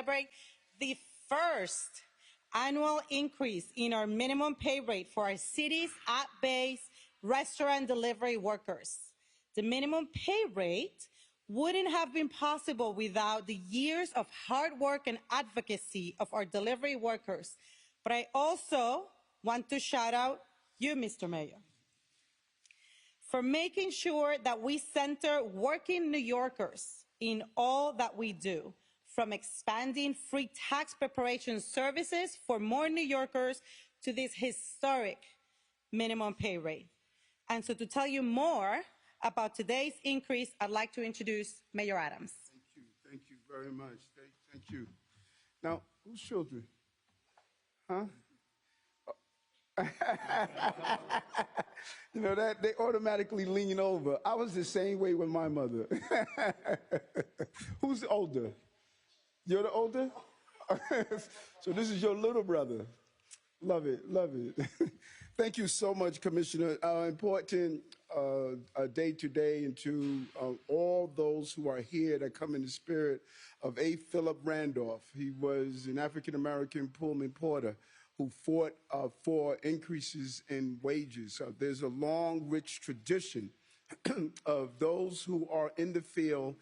celebrate the first annual increase in our minimum pay rate for our city's app-based restaurant delivery workers. The minimum pay rate wouldn't have been possible without the years of hard work and advocacy of our delivery workers. But I also want to shout out you, Mr. Mayor, for making sure that we center working New Yorkers in all that we do, from expanding free tax preparation services for more New Yorkers to this historic minimum pay rate. And so to tell you more about today's increase, I'd like to introduce Mayor Adams. Thank you very much. Thank you. Now, whose children? Huh? You know, that they automatically lean over. I was the same way with my mother. Who's older? You're the older? So this is your little brother. Love it, love it. Thank you so much, Commissioner. Important day today, and to all those who are here that come in the spirit of A. Philip Randolph. He was an African-American Pullman porter who fought for increases in wages. There's a long, rich tradition of those who are in the field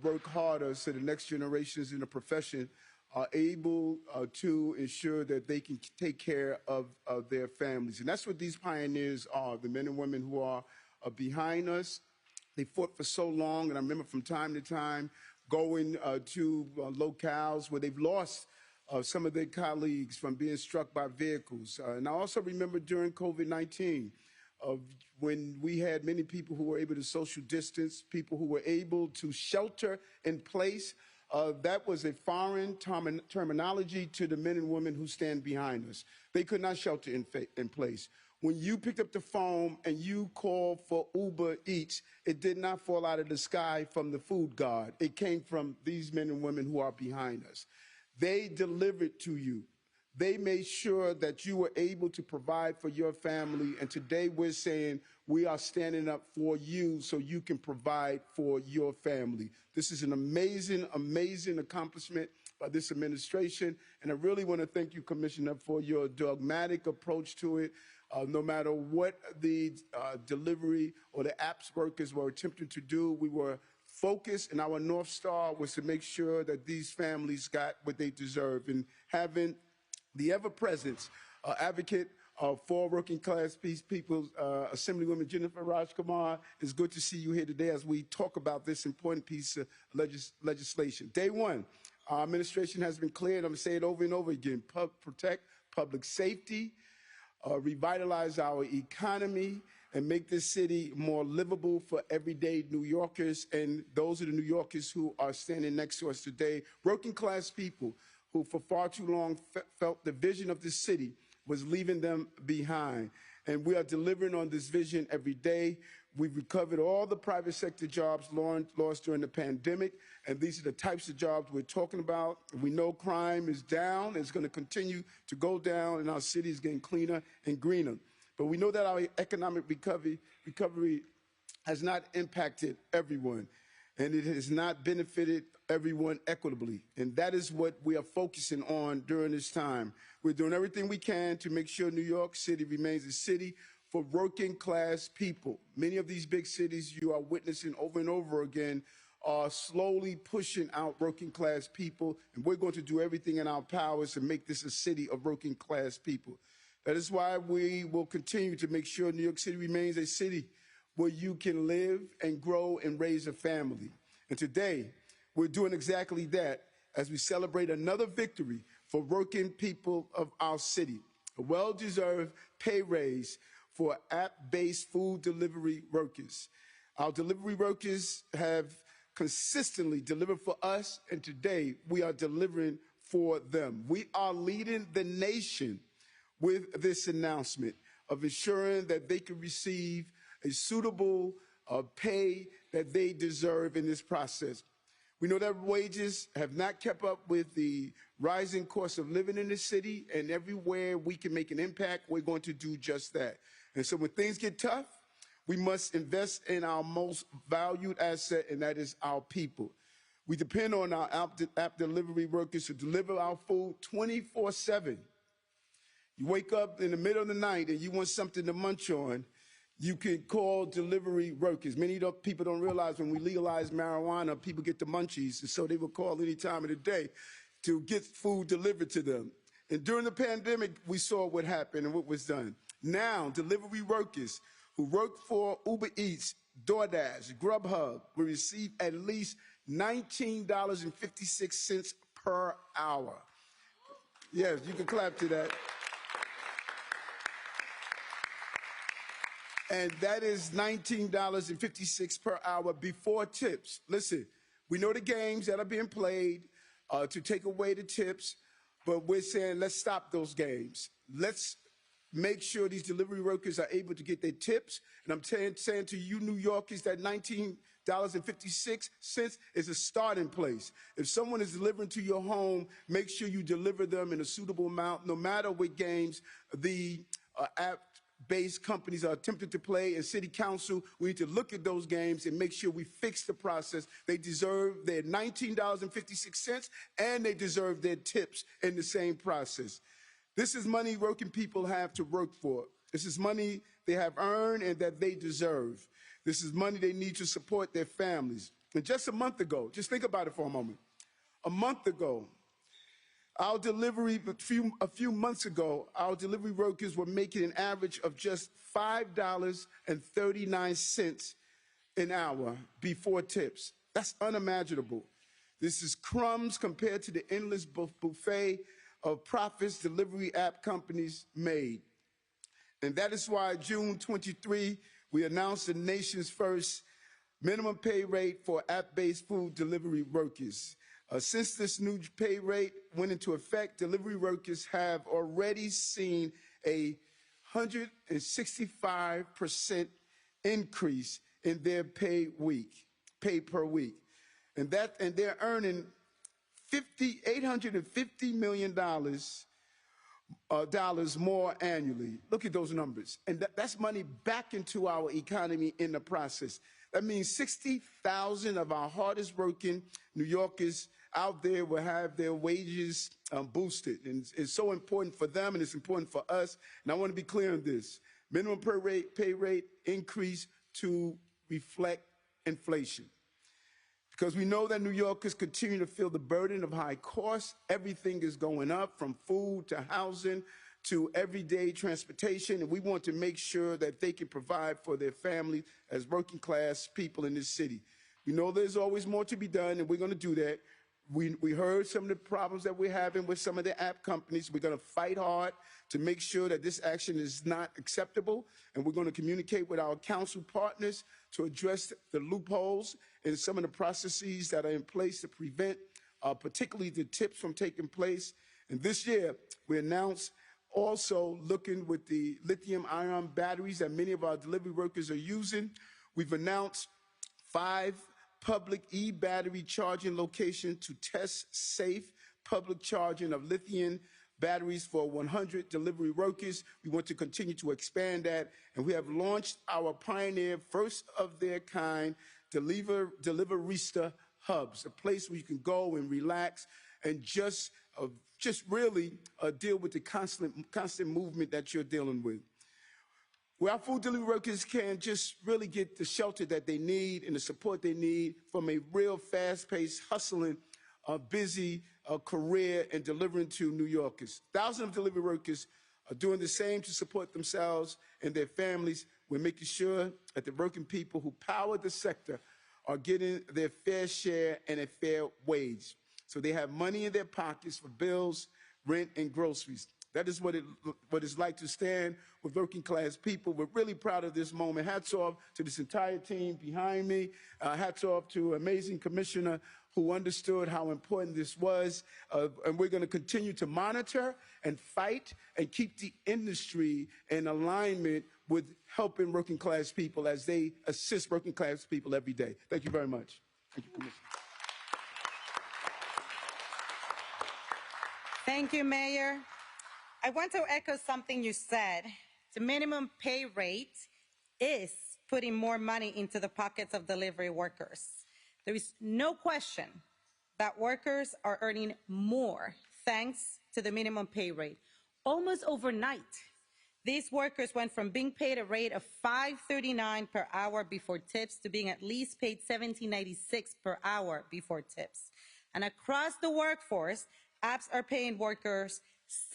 work harder so the next generations in the profession are able to ensure that they can take care of their families. And that's what these pioneers are, the men and women who are behind us. They fought for so long, and I remember from time to time going to locales where they've lost some of their colleagues from being struck by vehicles. And I also remember during COVID-19, when we had many people who were able to social distance, people who were able to shelter in place. That was a foreign terminology to the men and women who stand behind us. They could not shelter in place. When you picked up the phone and you called for Uber Eats, it did not fall out of the sky from the food god. It came from these men and women who are behind us. They delivered to you. They made sure that you were able to provide for your family. And today we're saying we are standing up for you so you can provide for your family. This is an amazing, amazing accomplishment by this administration. And I really want to thank you, Commissioner, for your dogmatic approach to it. No matter what the delivery or the apps workers were attempting to do, we were focused, and our North Star was to make sure that these families got what they deserve. And having the ever-present advocate for working class people, Assemblywoman Jennifer Rajkumar, it's good to see you here today as we talk about this important piece of legislation. Day one, our administration has been clear, and I'm going to say it over and over again, protect public safety, revitalize our economy, and make this city more livable for everyday New Yorkers. And those are the New Yorkers who are standing next to us today, working class people who for far too long felt the vision of this city was leaving them behind. And we are delivering on this vision every day. We've recovered all the private sector jobs lost during the pandemic, and these are the types of jobs we're talking about. We know crime is down. It's going to continue to go down, and our city is getting cleaner and greener. But we know that our economic recovery has not impacted everyone, and it has not benefited everyone equitably. And that is what we are focusing on during this time. We're doing everything we can to make sure New York City remains a city for working class people. Many of these big cities you are witnessing over and over again are slowly pushing out working class people, and we're going to do everything in our powers to make this a city of working class people. That is why we will continue to make sure New York City remains a city where you can live and grow and raise a family. And today, we're doing exactly that as we celebrate another victory for working people of our city, a well-deserved pay raise for app-based food delivery workers. Our delivery workers have consistently delivered for us, and today we are delivering for them. We are leading the nation with this announcement of ensuring that they can receive a suitable pay that they deserve in this process. We know that wages have not kept up with the rising cost of living in the city, and everywhere we can make an impact, we're going to do just that. And so when things get tough, we must invest in our most valued asset, and that is our people. We depend on our app delivery workers to deliver our food 24/7. You wake up in the middle of the night and you want something to munch on, you can call delivery workers. Many people don't realize when we legalize marijuana, people get the munchies, and so they will call any time of the day to get food delivered to them. And during the pandemic, we saw what happened and what was done. Now, delivery workers who work for Uber Eats, DoorDash, Grubhub will receive at least $19.56 per hour. Yes, you can clap to that. And that is $19.56 per hour before tips. Listen, we know the games that are being played to take away the tips, but we're saying let's stop those games. Let's make sure these delivery workers are able to get their tips. And I'm saying to you New Yorkers that $19.56 is a starting place. If someone is delivering to your home, make sure you deliver them in a suitable amount, no matter what games the app-based companies are attempting to play. As City Council, we need to look at those games and make sure we fix the process. They deserve their $19.56, and they deserve their tips in the same process. This is money working people have to work for. This is money they have earned and that they deserve. This is money they need to support their families. And just a month ago, just think about it for a moment. A month ago, a few months ago, our delivery workers were making an average of just $5.39 an hour before tips. That's unimaginable. This is crumbs compared to the endless buffet of profits delivery app companies made. And that is why June 23, we announced the nation's first minimum pay rate for app-based food delivery workers. Since this new pay rate went into effect, delivery workers have already seen a 165% increase in their pay per week. And they're earning $850 million more annually. Look at those numbers. And that's money back into our economy in the process. That means 60,000 of our hardest working New Yorkers out there will have their wages boosted. And it's so important for them and it's important for us. And I want to be clear on this. Minimum pay rate increase to reflect inflation. Because we know that New Yorkers continue to feel the burden of high costs. Everything is going up, from food to housing to everyday transportation. And we want to make sure that they can provide for their family as working class people in this city. We know there's always more to be done, and we're going to do that. We heard some of the problems that we're having with some of the app companies. We're going to fight hard to make sure that this action is not acceptable, and we're going to communicate with our council partners to address the loopholes in some of the processes that are in place to prevent particularly the tips from taking place. And this year, we announced also looking with the lithium-ion batteries that many of our delivery workers are using. We've announced 5 public e-battery charging locations to test safe public charging of lithium batteries for 100 delivery workers. We want to continue to expand that, and we have launched our pioneer, first of their kind, Deliverista hubs, a place where you can go and relax and just really deal with the constant movement that you're dealing with. Where our food delivery workers can just really get the shelter that they need and the support they need from a real fast-paced, hustling, busy career and delivering to New Yorkers. Thousands of delivery workers are doing the same to support themselves and their families. We're making sure that the working people who power the sector are getting their fair share and a fair wage, so they have money in their pockets for bills, rent, and groceries. That is what it's like to stand with working class people. We're really proud of this moment. Hats off to this entire team behind me. Hats off to amazing commissioner who understood how important this was. And we're going to continue to monitor and fight and keep the industry in alignment with helping working class people as they assist working class people every day. Thank you very much. Thank you, Commissioner. Thank you, Mayor. I want to echo something you said. The minimum pay rate is putting more money into the pockets of delivery workers. There is no question that workers are earning more thanks to the minimum pay rate. Almost overnight, these workers went from being paid a rate of $5.39 per hour before tips to being at least paid $17.96 per hour before tips. And across the workforce, apps are paying workers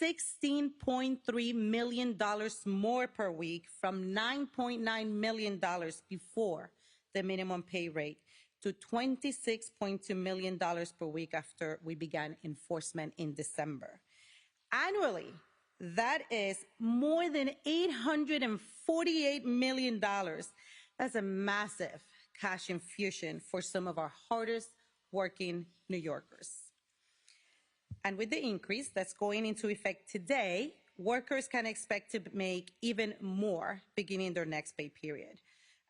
$16.3 million more per week from $9.9 million before the minimum pay rate to $26.2 million per week after we began enforcement in December. Annually, that is more than $848 million. That's a massive cash infusion for some of our hardest working New Yorkers. And with the increase that's going into effect today, workers can expect to make even more beginning their next pay period.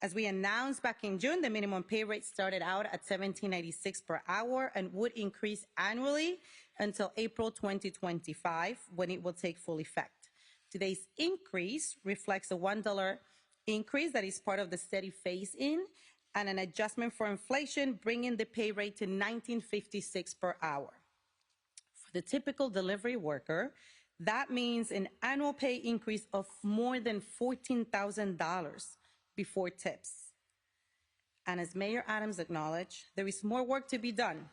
As we announced back in June, the minimum pay rate started out at $17.96 per hour and would increase annually until April 2025, when it will take full effect. Today's increase reflects a $1 increase that is part of the steady phase-in and an adjustment for inflation, bringing the pay rate to $19.56 per hour. For the typical delivery worker, that means an annual pay increase of more than $14,000 before tips. And as Mayor Adams acknowledged, there is more work to be done.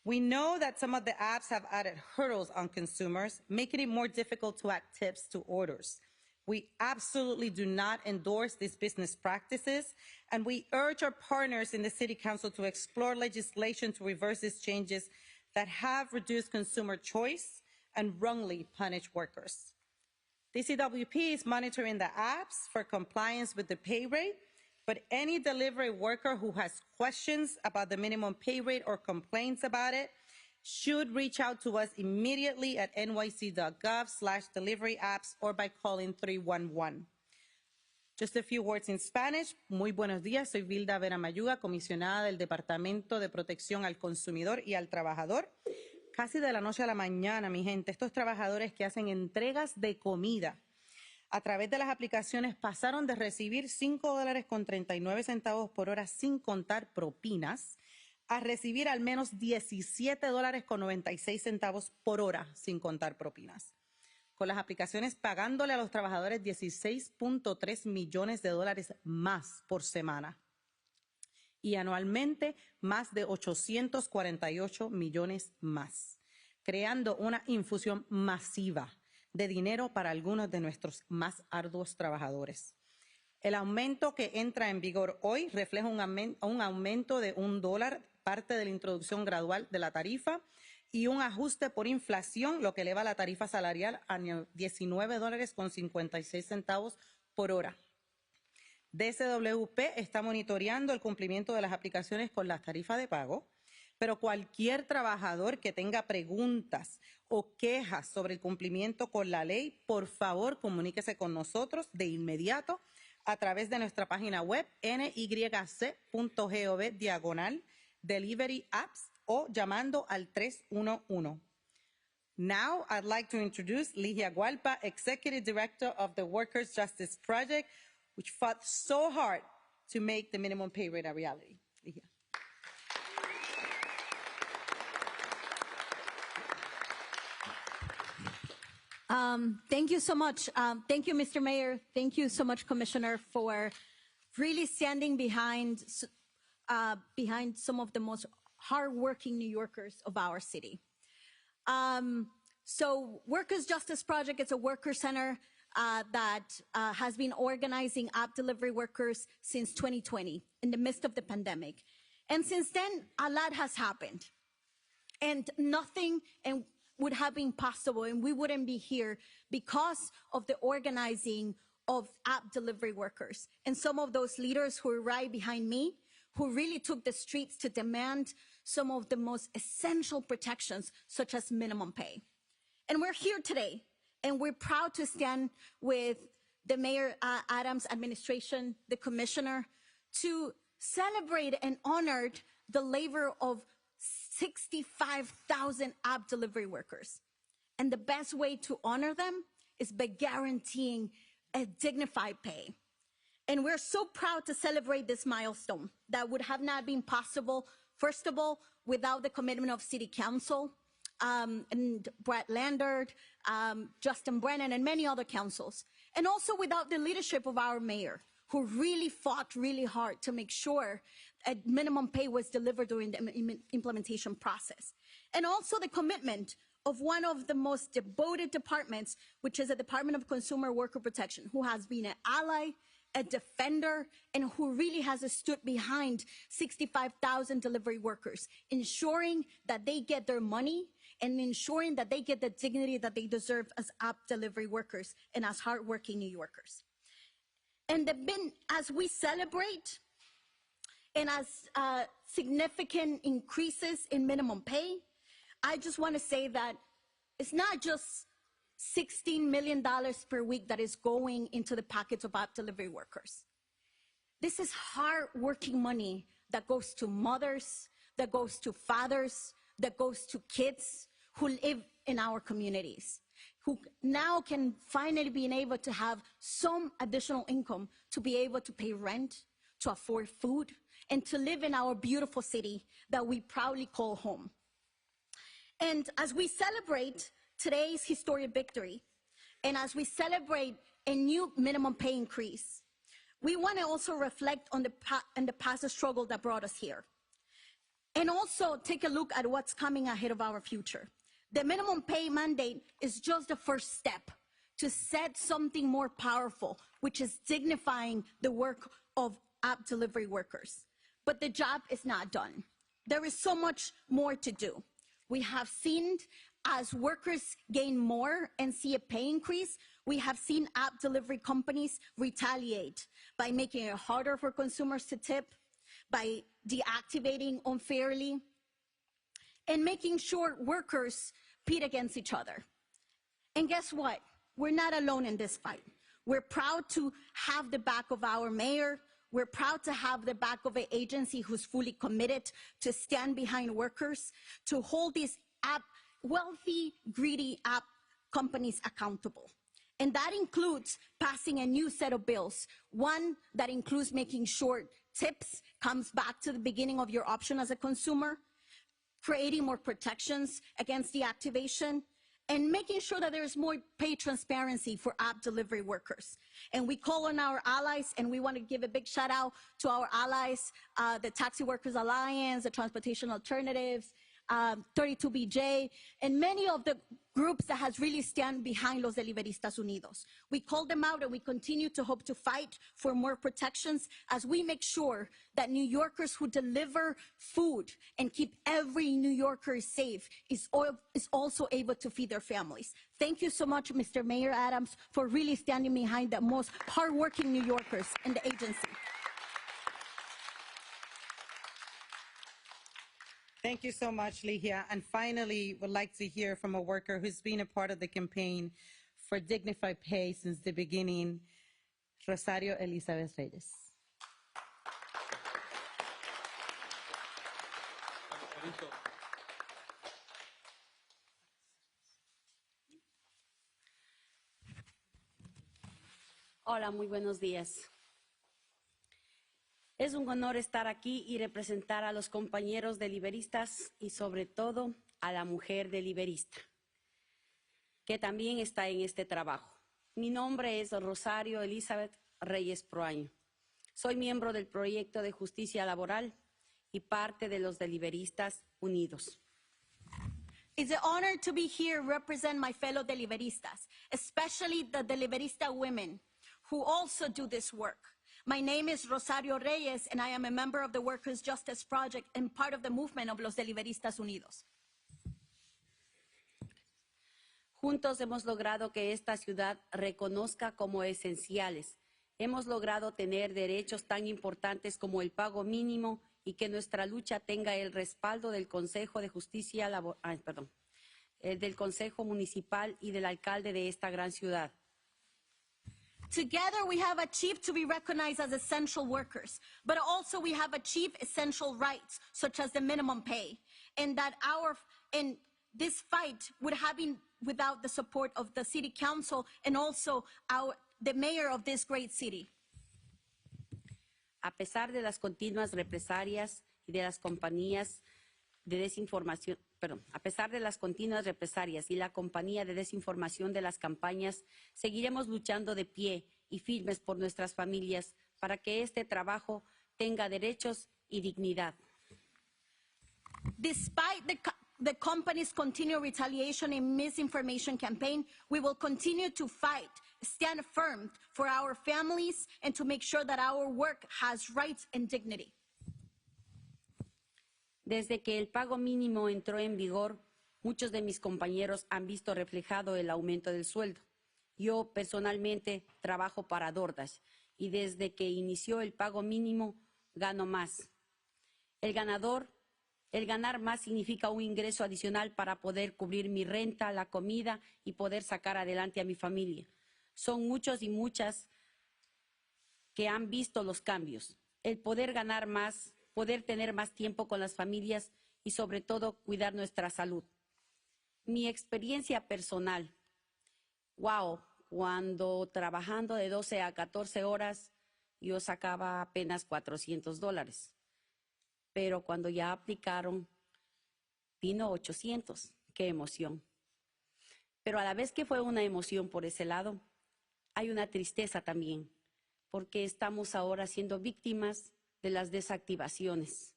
We know that some of the apps have added hurdles on consumers, making it more difficult to add tips to orders. We absolutely do not endorse these business practices, and we urge our partners in the City Council to explore legislation to reverse these changes that have reduced consumer choice and wrongly punished workers. DCWP is monitoring the apps for compliance with the pay rate, but any delivery worker who has questions about the minimum pay rate or complaints about it should reach out to us immediately at nyc.gov/delivery apps or by calling 311. Just a few words in Spanish. Muy buenos días, soy Vilda Vera Mayuga, comisionada del Departamento de Protección al Consumidor y al Trabajador. Casi de la noche a la mañana, mi gente, estos trabajadores que hacen entregas de comida a través de las aplicaciones pasaron de recibir $5.39 por hora sin contar propinas a recibir al menos $17.96 por hora sin contar propinas. Con las aplicaciones pagándole a los trabajadores $16.3 millones más por semana. Y anualmente más de 848 millones más, creando una infusión masiva de dinero para algunos de nuestros más arduos trabajadores. El aumento que entra en vigor hoy refleja un aumento de $1, parte de la introducción gradual de la tarifa, y un ajuste por inflación, lo que eleva la tarifa salarial a $19.56 por hora. DCWP está monitoreando el cumplimiento de las aplicaciones con las tarifas de pago, pero cualquier trabajador que tenga preguntas o quejas sobre el cumplimiento con la ley, por favor, comuníquese con nosotros de inmediato a través de nuestra página web nyc.gov/delivery apps o llamando al 311. Now, I'd like to introduce Ligia Gualpa, Executive Director of the Workers' Justice Project, which fought so hard to make the minimum pay rate a reality. Ligia. Thank you so much. Thank you, Mr. Mayor. Thank you so much, Commissioner, for really standing behind some of the most hardworking New Yorkers of our city. So Workers' Justice Project is a worker center that has been organizing app delivery workers since 2020 in the midst of the pandemic. And since then, a lot has happened. And nothing would have been possible, and we wouldn't be here because of the organizing of app delivery workers. And some of those leaders who are right behind me, who really took the streets to demand some of the most essential protections, such as minimum pay. And we're here today, and we're proud to stand with the Mayor Adams administration, the commissioner, to celebrate and honor the labor of 65,000 app delivery workers. And the best way to honor them is by guaranteeing a dignified pay. And we're so proud to celebrate this milestone that would have not been possible first of all, without the commitment of City Council, and Brett Landert, Justin Brennan, and many other councils. And also without the leadership of our mayor, who really fought really hard to make sure a minimum pay was delivered during the implementation process. And also the commitment of one of the most devoted departments, which is the Department of Consumer Worker Protection, who has been an ally, a defender, and who really has stood behind 65,000 delivery workers, ensuring that they get their money and ensuring that they get the dignity that they deserve as app delivery workers and as hardworking New Yorkers. And as we celebrate and as significant increases in minimum pay, I just want to say that it's not just $16 million per week that is going into the pockets of app delivery workers. This is hard-working money that goes to mothers, that goes to fathers, that goes to kids who live in our communities, who now can finally be able to have some additional income to be able to pay rent, to afford food, and to live in our beautiful city that we proudly call home. And as we celebrate today's historic victory, and as we celebrate a new minimum pay increase, we want to also reflect on the past struggle that brought us here. And also take a look at what's coming ahead of our future. The minimum pay mandate is just the first step to set something more powerful, which is dignifying the work of app delivery workers. But the job is not done. There is so much more to do. We have seen as workers gain more and see a pay increase, we have seen app delivery companies retaliate by making it harder for consumers to tip, by deactivating unfairly, and making sure workers pit against each other. And guess what? We're not alone in this fight. We're proud to have the back of our mayor. We're proud to have the back of an agency who's fully committed to stand behind workers, to hold these wealthy, greedy app companies accountable. And that includes passing a new set of bills, one that includes making sure tips comes back to the beginning of your option as a consumer, creating more protections against deactivation, and making sure that there's more pay transparency for app delivery workers. And we call on our allies, and we want to give a big shout out to our allies, the Taxi Workers Alliance, the Transportation Alternatives, 32BJ, and many of the groups that has really stand behind Los Deliveristas Unidos. We call them out, and we continue to hope to fight for more protections as we make sure that New Yorkers who deliver food and keep every New Yorker safe is also able to feed their families. Thank you so much, Mr. Mayor Adams, for really standing behind the most hardworking New Yorkers in the agency. Thank you so much, Ligia. And finally, would like to hear from a worker who's been a part of the campaign for dignified pay since the beginning, Rosario Elizabeth Reyes. Hola, muy buenos días. Es un honor estar aquí y representar a los compañeros deliberistas y sobre todo a la mujer deliberista, que también está en este trabajo. Mi nombre es Rosario Elizabeth Reyes Proaño. Soy miembro del proyecto de justicia laboral y parte de los Deliberistas Unidos. It's an honor to be here represent my fellow deliberistas, especially the deliberista women who also do this work. My name is Rosario Reyes, and I am a member of the Workers' Justice Project and part of the movement of Los Deliberistas Unidos. Juntos hemos logrado que esta ciudad reconozca como esenciales. Hemos logrado tener derechos tan importantes como el pago mínimo y que nuestra lucha tenga el respaldo del Consejo de Justicia del Consejo Municipal y del alcalde de esta gran ciudad. Together, we have achieved to be recognized as essential workers, but also we have achieved essential rights, such as the minimum pay, and that this fight would have been without the support of the city council and also the mayor of this great city. A pesar de las continuas represalias y de las compañías de desinformación, a pesar de las continuas represalias y la compañía de desinformación de las campañas, seguiremos luchando de pie y firmes por nuestras familias para que este trabajo tenga derechos y dignidad. Despite the company's continued retaliation and misinformation campaign, we will continue to fight, stand firm for our families, and to make sure that our work has rights and dignity. Desde que el pago mínimo entró en vigor, muchos de mis compañeros han visto reflejado el aumento del sueldo. Yo personalmente trabajo para DoorDash y desde que inició el pago mínimo gano más. El ganar más significa un ingreso adicional para poder cubrir mi renta, la comida y poder sacar adelante a mi familia. Son muchos y muchas que han visto los cambios. El poder ganar más, poder tener más tiempo con las familias y sobre todo cuidar nuestra salud. Mi experiencia personal. Wow, cuando trabajando de 12 a 14 horas yo sacaba apenas $400. Pero cuando ya aplicaron, vino 800. ¡Qué emoción! Pero a la vez que fue una emoción por ese lado, hay una tristeza también, porque estamos ahora siendo víctimas de las desactivaciones.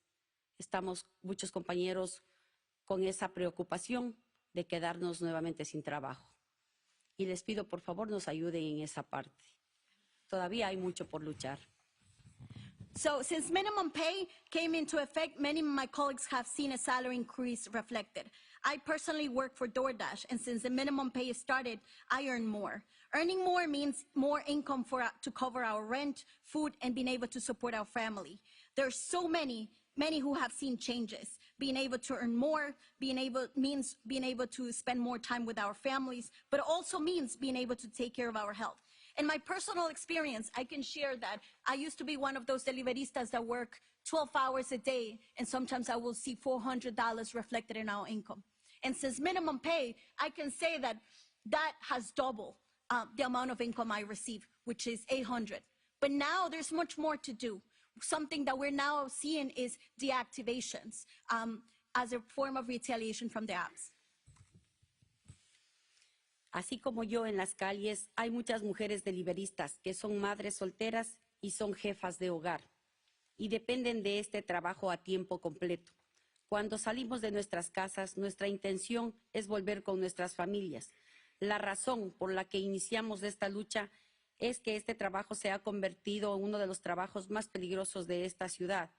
Estamos muchos compañeros con esa preocupación de quedarnos nuevamente sin trabajo. Y les pido, por favor, nos ayuden en esa parte. Todavía hay mucho por luchar. So since minimum pay came into effect, many of my colleagues have seen a salary increase reflected. I personally work for DoorDash, and since the minimum pay started, I earn more. Earning more means more income to cover our rent, food, and being able to support our family. There's so many who have seen changes. Being able to earn more means being able to spend more time with our families, but also means being able to take care of our health. In my personal experience, I can share that I used to be one of those deliveristas that work 12 hours a day, and sometimes I will see $400 reflected in our income. And since minimum pay, I can say that that has doubled the amount of income I receive, which is $800. But now there's much more to do. Something that we're now seeing is deactivations as a form of retaliation from the apps. Así como yo en las calles, hay muchas mujeres deliveristas que son madres solteras y son jefas de hogar y dependen de este trabajo a tiempo completo. Cuando salimos de nuestras casas, nuestra intención es volver con nuestras familias. La razón por la que iniciamos esta lucha es que este trabajo se ha convertido en uno de los trabajos más peligrosos de esta ciudad.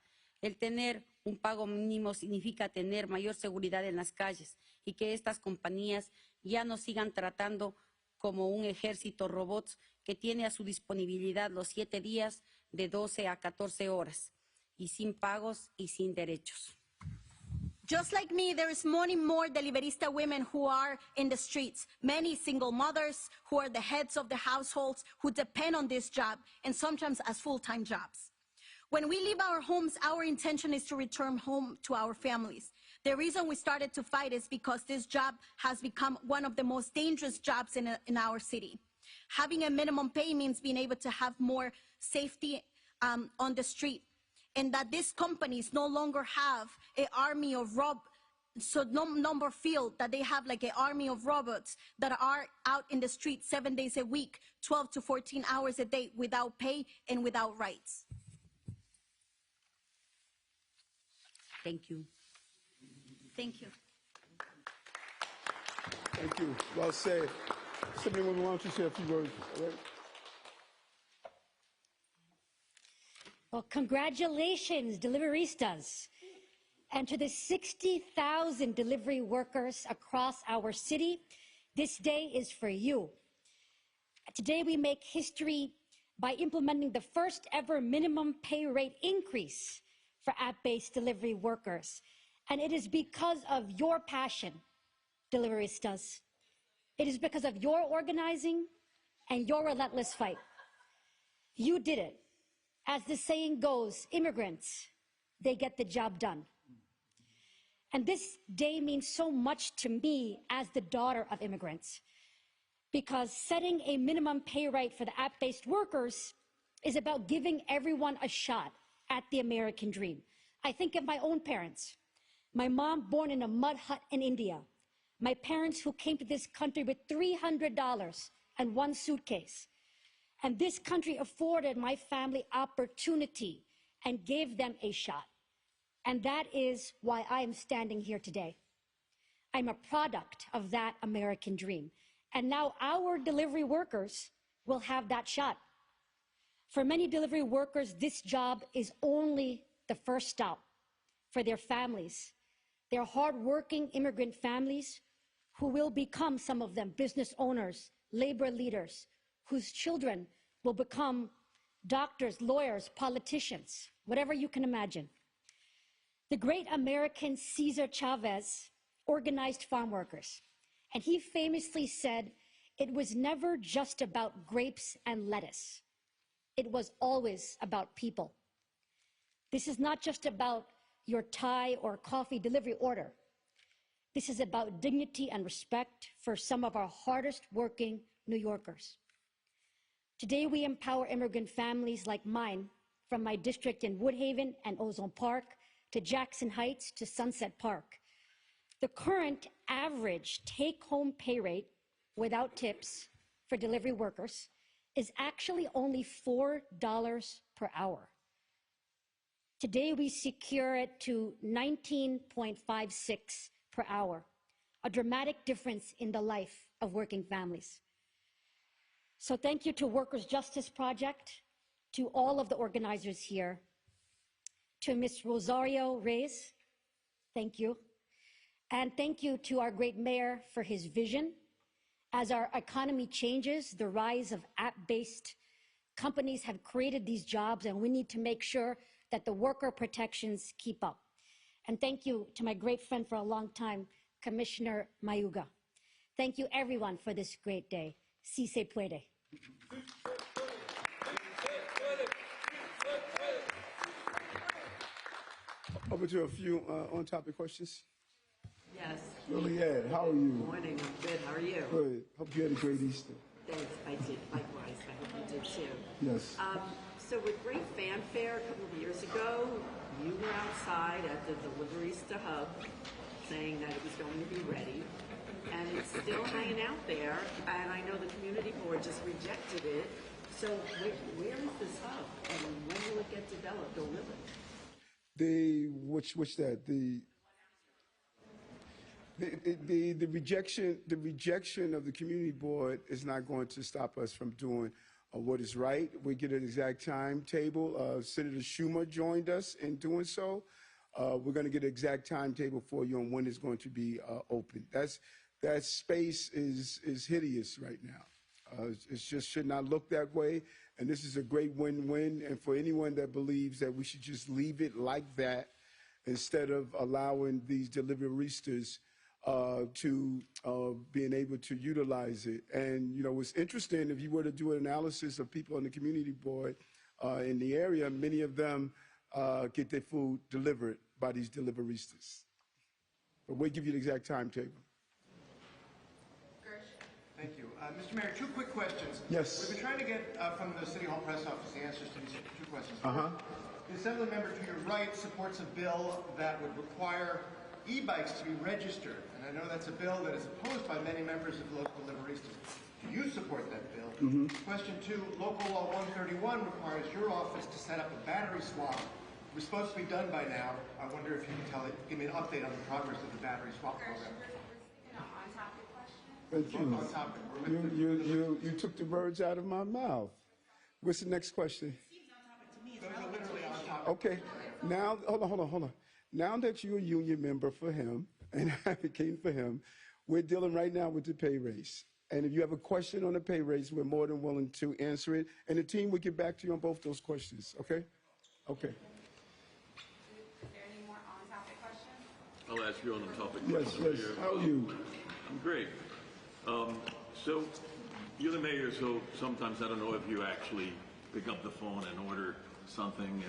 El tener un pago mínimo significa tener mayor seguridad en las calles y que estas compañías ya no sigan tratando como un ejército robots que tiene a su disponibilidad los 7 días de 12 a 14 horas y sin pagos y sin derechos. Just like me, there is many more deliverista women who are in the streets, many single mothers who are the heads of the households who depend on this job and sometimes as full-time jobs. When we leave our homes, our intention is to return home to our families. The reason we started to fight is because this job has become one of the most dangerous jobs in our city. Having a minimum pay means being able to have more safety on the street, and that these companies no longer have an army of feel that they have like an army of robots that are out in the street 7 days a week, 12 to 14 hours a day without pay and without rights. Thank you. Thank you. Thank you. Well said. Assemblywoman, why don't you say a few words? All right? Well, congratulations, deliveristas, and to the 60,000 delivery workers across our city. This day is for you. Today, we make history by implementing the first ever minimum pay rate increase for app-based delivery workers. And it is because of your passion, deliveristas. It is because of your organizing and your relentless fight. You did it. As the saying goes, immigrants, they get the job done. And this day means so much to me as the daughter of immigrants, because setting a minimum pay rate for the app-based workers is about giving everyone a shot at the American dream. I think of my own parents. My mom born in a mud hut in India. My parents who came to this country with $300 and one suitcase. And this country afforded my family opportunity and gave them a shot. And that is why I am standing here today. I'm a product of that American dream. And now our delivery workers will have that shot. For many delivery workers, this job is only the first stop for their families, their hardworking immigrant families who will become, some of them, business owners, labor leaders, whose children will become doctors, lawyers, politicians, whatever you can imagine. The great American Cesar Chavez organized farm workers, and he famously said, "It was never just about grapes and lettuce. It was always about people." This is not just about your Thai or coffee delivery order. This is about dignity and respect for some of our hardest working New Yorkers. Today, we empower immigrant families like mine from my district in Woodhaven and Ozone Park to Jackson Heights to Sunset Park. The current average take-home pay rate without tips for delivery workers is actually only $4 per hour. Today, we secure it to 19.56 per hour, a dramatic difference in the life of working families. So thank you to Workers' Justice Project, to all of the organizers here, to Ms. Rosario Reyes, thank you. And thank you to our great mayor for his vision. As our economy changes, the rise of app-based companies have created these jobs, and we need to make sure that the worker protections keep up. And thank you to my great friend for a long time, Commissioner Mayuga. Thank you, everyone, for this great day. Si se puede. Over to a few on-topic questions. Yes. Lillian, how are you? Good morning. I'm good. How are you? Good. Hope you had a great Easter. Thanks. I did. Likewise. I hope you did too. Yes. So with great fanfare a couple of years ago, you were outside at the Deliverista Hub saying that it was going to be ready. And it's still hanging out there. And I know the community board just rejected it. So where is this hub? And when will it get developed or will it? The rejection of the community board is not going to stop us from doing what is right. We get an exact timetable. Senator Schumer joined us in doing so. We're going to get an exact timetable for you on when it's going to be open. That space is hideous right now. It just should not look that way. And this is a great win-win. And for anyone that believes that we should just leave it like that instead of allowing these deliveristas to being able to utilize it. And, you know, what's interesting, if you were to do an analysis of people on the community board in the area, many of them get their food delivered by these deliveristas. But we'll give you the exact timetable. Thank you. Mr. Mayor, two quick questions. Yes. We've been trying to get from the City Hall press office the answers to these two questions. Uh-huh. The Assembly member to your right supports a bill that would require e-bikes to be registered. And I know that's a bill that is opposed by many members of local deliveristas. Do you support that bill? Mm-hmm. Question two, Local Law 131 requires your office to set up a battery swap. It was supposed to be done by now. I wonder if you can give me an update on the progress of the battery swap program. Thank you. You took the words out of my mouth. What's the next question? Okay. Now, hold on. Now that you're a union member for him and advocating for him, we're dealing right now with the pay raise. And if you have a question on the pay raise, we're more than willing to answer it. And the team will get back to you on both those questions. Okay? Okay. Is there any more on-topic questions? I'll ask you on the topic. Yes. How are you? I'm great. So you're the mayor, so sometimes I don't know if you actually pick up the phone and order something and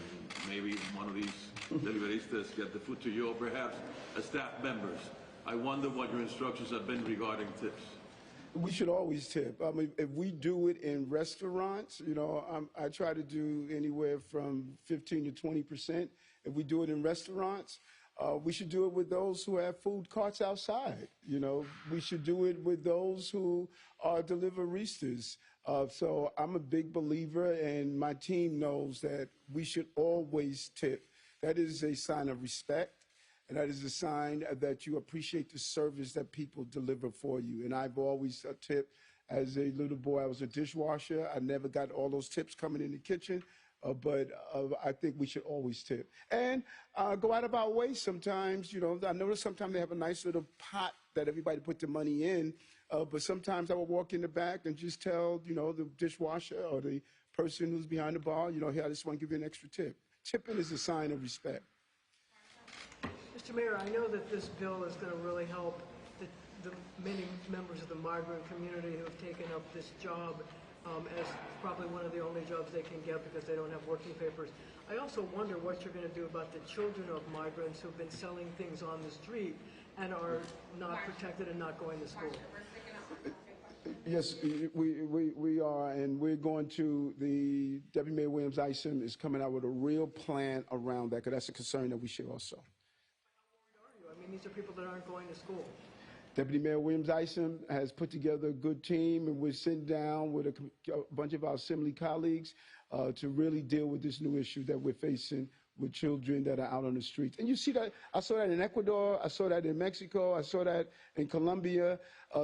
maybe one of these deliveristas get the food to you, or perhaps as staff members. I wonder what your instructions have been regarding tips. We should always tip. I mean, if we do it in restaurants, you know, I try to do anywhere from 15 to 20%. If we do it in restaurants, we should do it with those who have food carts outside. You know, we should do it with those who are deliveristas. So I'm a big believer, and my team knows that we should always tip. That is a sign of respect, and that is a sign that you appreciate the service that people deliver for you. And I've always tipped. As a little boy, I was a dishwasher. I never got all those tips coming in the kitchen. But I think we should always tip. And go out of our way sometimes. You know, I notice sometimes they have a nice little pot that everybody put the money in. But sometimes I will walk in the back and just tell, you know, the dishwasher or the person who's behind the bar, you know, hey, I just want to give you an extra tip. Tipping is a sign of respect. Mr. Mayor, I know that this bill is going to really help the many members of the migrant community who have taken up this job as probably one of the only jobs they can get because they don't have working papers. I also wonder what you're going to do about the children of migrants who've been selling things on the street and are not protected and not going to school. Yes, we are, and we're going to, the Deputy Mayor Williams Isom is coming out with a real plan around that, because that's a concern that we share also. How worried are you? I mean, these are people that aren't going to school. Deputy Mayor Williams Isom has put together a good team, and we're sitting down with a bunch of our assembly colleagues to really deal with this new issue that we're facing with children that are out on the streets. And you see that, I saw that in Ecuador, I saw that in Mexico, I saw that in Colombia.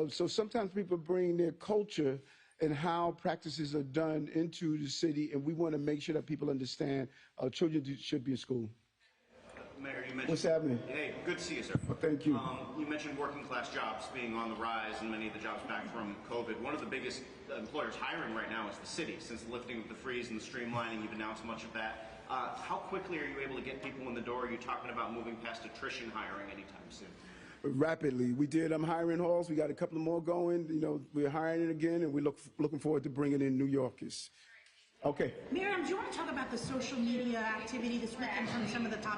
So sometimes people bring their culture and how practices are done into the city, and we want to make sure that people understand children should be in school. Mayor, you mentioned... What's happening? Hey, good to see you, sir. Well, thank you. You mentioned working class jobs being on the rise and many of the jobs back from COVID. One of the biggest employers hiring right now is the city. Since the lifting of the freeze and the streamlining, you've announced much of that. How quickly are you able to get people in the door? Are you talking about moving past attrition hiring anytime soon? Rapidly. We did hiring halls. We got a couple more going. You know, we're hiring again, and we're looking forward to bringing in New Yorkers. Okay. Miriam, do you want to talk about the social media activity this weekend from some of the top